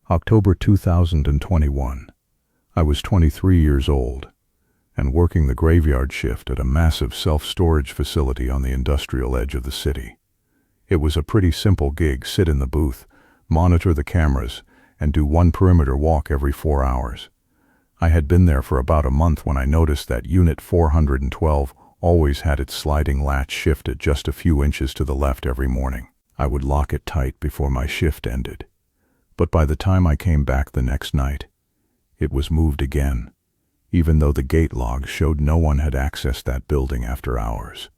October 2021. I was 23 years old and working the graveyard shift at a massive self-storage facility on the industrial edge of the city. It was a pretty simple gig: sit in the booth, monitor the cameras, and do one perimeter walk every 4 hours. I had been there for about a month when I noticed that Unit 412 always had its sliding latch shifted just a few inches to the left every morning. I would lock it tight before my shift ended. But by the time I came back the next night, it was moved again, even though the gate logs showed no one had accessed that building after hours.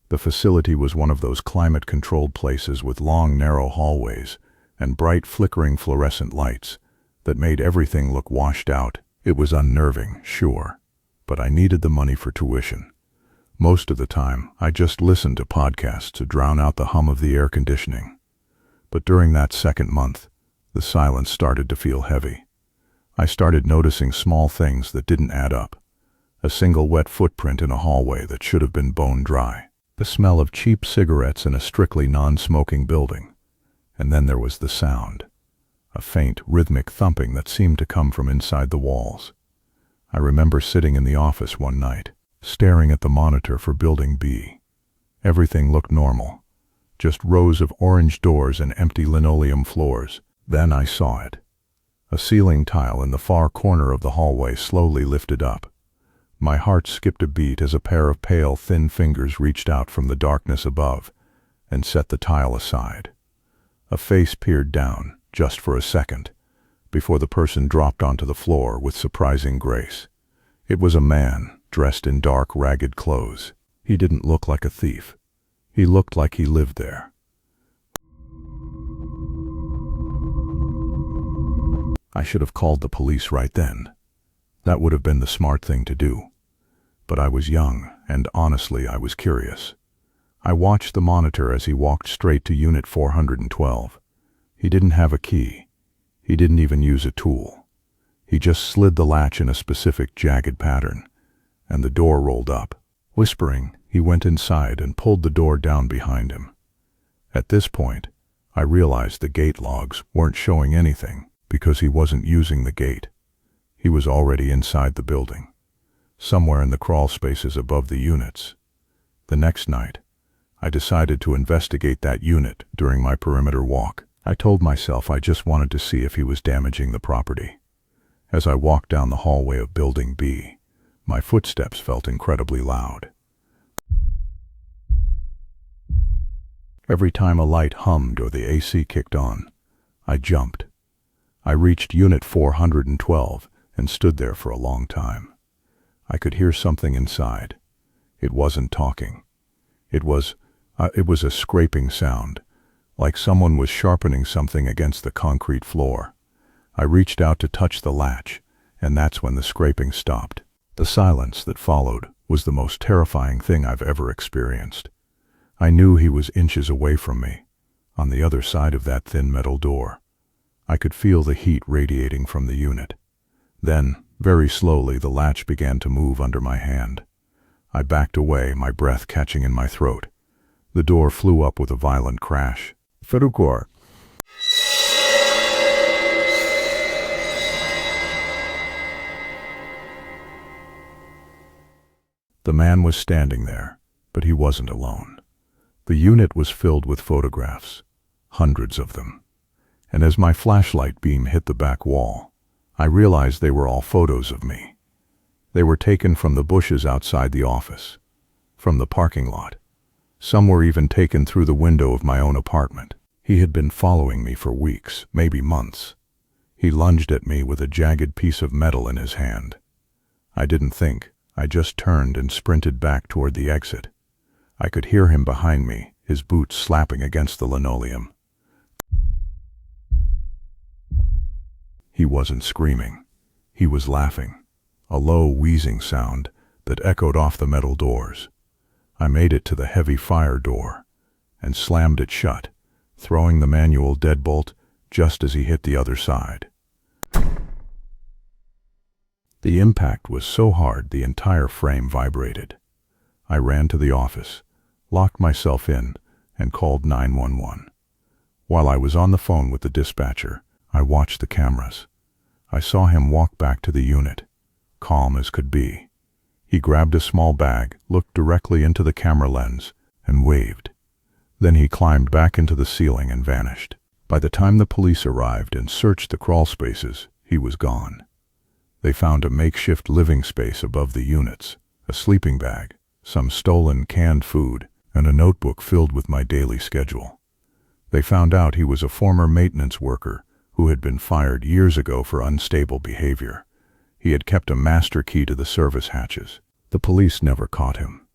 The facility was one of those climate-controlled places with long, narrow hallways and bright, flickering fluorescent lights that made everything look washed out. It was unnerving, sure, but I needed the money for tuition. Most of the time, I just listened to podcasts to drown out the hum of the air conditioning. But during that second month, the silence started to feel heavy. I started noticing small things that didn't add up. A single wet footprint in a hallway that should have been bone dry. The smell of cheap cigarettes in a strictly non-smoking building. And then there was the sound. A faint, rhythmic thumping that seemed to come from inside the walls. I remember sitting in the office one night, staring at the monitor for Building B. Everything looked normal. Just rows of orange doors and empty linoleum floors. Then I saw it. A ceiling tile in the far corner of the hallway slowly lifted up. My heart skipped a beat as a pair of pale, thin fingers reached out from the darkness above and set the tile aside. A face peered down, just for a second, before the person dropped onto the floor with surprising grace. It was a man, dressed in dark, ragged clothes. He didn't look like a thief. He looked like he lived there. I should have called the police right then. That would have been the smart thing to do. But I was young, and honestly, I was curious. I watched the monitor as he walked straight to Unit 412. He didn't have a key. He didn't even use a tool. He just slid the latch in a specific jagged pattern, and the door rolled up. Whispering, he went inside and pulled the door down behind him. At this point, I realized the gate logs weren't showing anything because he wasn't using the gate. He was already inside the building, somewhere in the crawl spaces above the units. The next night, I decided to investigate that unit during my perimeter walk. I told myself I just wanted to see if he was damaging the property. As I walked down the hallway of Building B, my footsteps felt incredibly loud. Every time a light hummed or the AC kicked on, I jumped. I reached Unit 412 and stood there for a long time. I could hear something inside. It wasn't talking. It was a scraping sound, like someone was sharpening something against the concrete floor. I reached out to touch the latch, and that's when the scraping stopped. The silence that followed was the most terrifying thing I've ever experienced. I knew he was inches away from me, on the other side of that thin metal door. I could feel the heat radiating from the unit. Then, very slowly, the latch began to move under my hand. I backed away, my breath catching in my throat. The door flew up with a violent crash. Ferukor. The man was standing there, but he wasn't alone. The unit was filled with photographs, hundreds of them. And as my flashlight beam hit the back wall, I realized they were all photos of me. They were taken from the bushes outside the office, from the parking lot. Some were even taken through the window of my own apartment. He had been following me for weeks, maybe months. He lunged at me with a jagged piece of metal in his hand. I didn't think. I just turned and sprinted back toward the exit. I could hear him behind me, his boots slapping against the linoleum. He wasn't screaming. He was laughing, a low, wheezing sound that echoed off the metal doors. I made it to the heavy fire door and slammed it shut, throwing the manual deadbolt just as he hit the other side. The impact was so hard the entire frame vibrated. I ran to the office, locked myself in, and called 911. While I was on the phone with the dispatcher, I watched the cameras. I saw him walk back to the unit, calm as could be. He grabbed a small bag, looked directly into the camera lens, and waved. Then he climbed back into the ceiling and vanished. By the time the police arrived and searched the crawl spaces, he was gone. They found a makeshift living space above the units, a sleeping bag, some stolen canned food, and a notebook filled with my daily schedule. They found out he was a former maintenance worker who had been fired years ago for unstable behavior. He had kept a master key to the service hatches. The police never caught him.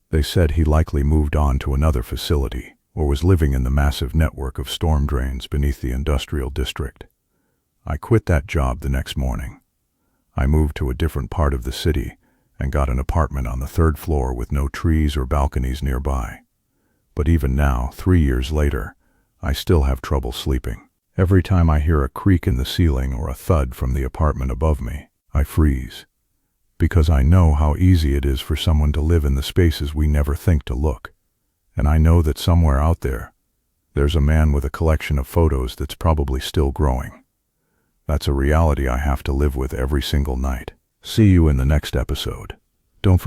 They said he likely moved on to another facility or was living in the massive network of storm drains beneath the industrial district. I quit that job the next morning. I moved to a different part of the city and got an apartment on the 3rd floor with no trees or balconies nearby. But even now, 3 years later, I still have trouble sleeping. Every time I hear a creak in the ceiling or a thud from the apartment above me, I freeze. Because I know how easy it is for someone to live in the spaces we never think to look. And I know that somewhere out there, there's a man with a collection of photos that's probably still growing. That's a reality I have to live with every single night. See you in the next episode. Don't forget